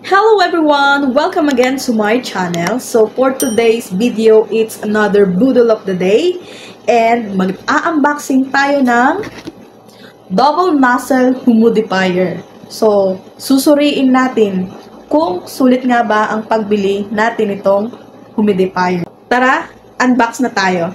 Hello everyone! Welcome again to my channel. So for today's video, it's another boodle of the day. And mag-unboxing tayo ng double nozzle humidifier. So susuriin natin kung sulit nga ba ang pagbili natin itong humidifier. Tara, unbox na tayo.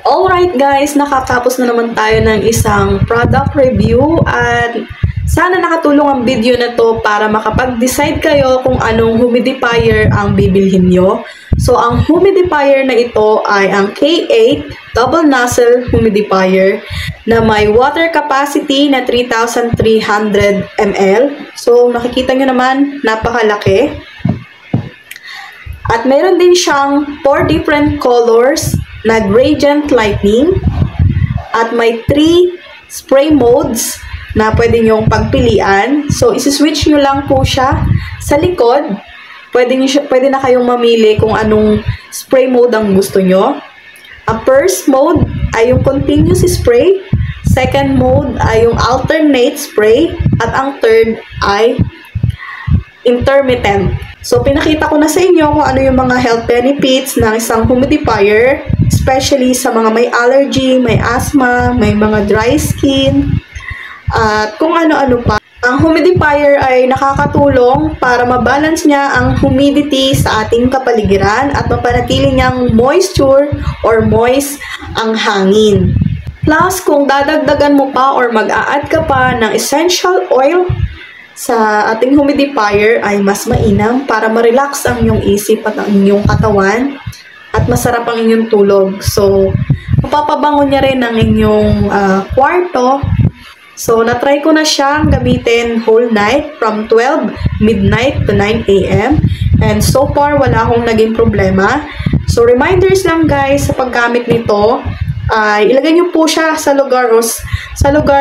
Alright guys, nakatapos na naman tayo ng isang product review at sana nakatulong ang video na to para makapag-decide kayo kung anong humidifier ang bibilhin nyo. So ang humidifier na ito ay ang K8 double nozzle humidifier na may water capacity na 3,300 ml. So nakikita nyo naman, napakalaki. At meron din siyang 4 different colors na gradient lighting at may 3 spray modes na pwede nyong pagpilian. So, isi-switch nyo lang po siya sa likod. Pwede na kayong mamili kung anong spray mode ang gusto nyo. Ang first mode ay yung continuous spray. Second mode ay yung alternate spray. At ang third ay intermittent So, pinakita ko na sa inyo kung ano yung mga health benefits ng isang humidifier, especially sa mga may allergy, may asthma, may mga dry skin, at kung ano-ano pa. Ang humidifier ay nakakatulong para mabalance niya ang humidity sa ating kapaligiran at mapanatili niyang moisture or moist ang hangin. Plus, kung dadagdagan mo pa or mag-a-add ka pa ng essential oil sa ating humidifier ay mas mainam para ma-relax ang inyong isip at ang inyong katawan at masarap ang inyong tulog. So, mapapabango niya rin ang inyong kwarto. So, na-try ko na siyang gamitin whole night from 12 midnight to 9 a.m. And so far, wala akong naging problema. So, reminders lang guys sa paggamit nito. Ilagay niyo po siya sa lugar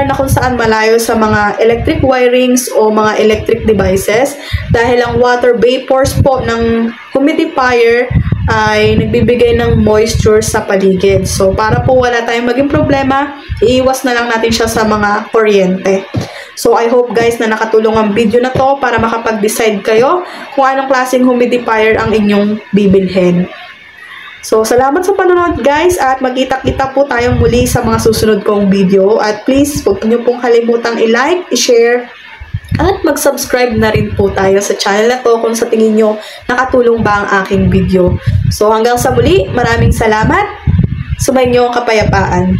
na kung saan malayo sa mga electric wirings o mga electric devices dahil ang water vapors po ng humidifier ay nagbibigay ng moisture sa paligid. So, para po wala tayong maging problema, iiwas na lang natin siya sa mga kuryente. So, I hope guys na nakatulong ang video na to para makapag-decide kayo kung anong klaseng humidifier ang inyong bibilhin. So, salamat sa panonood guys at magkita-kita po tayong muli sa mga susunod kong video. At please, huwag niyo pong kalimutang i-like, i-share, at mag-subscribe na rin po tayo sa channel na to kung sa tingin nyo nakatulong ba ang aking video. So, hanggang sa muli, maraming salamat. Sumainyo ang kapayapaan.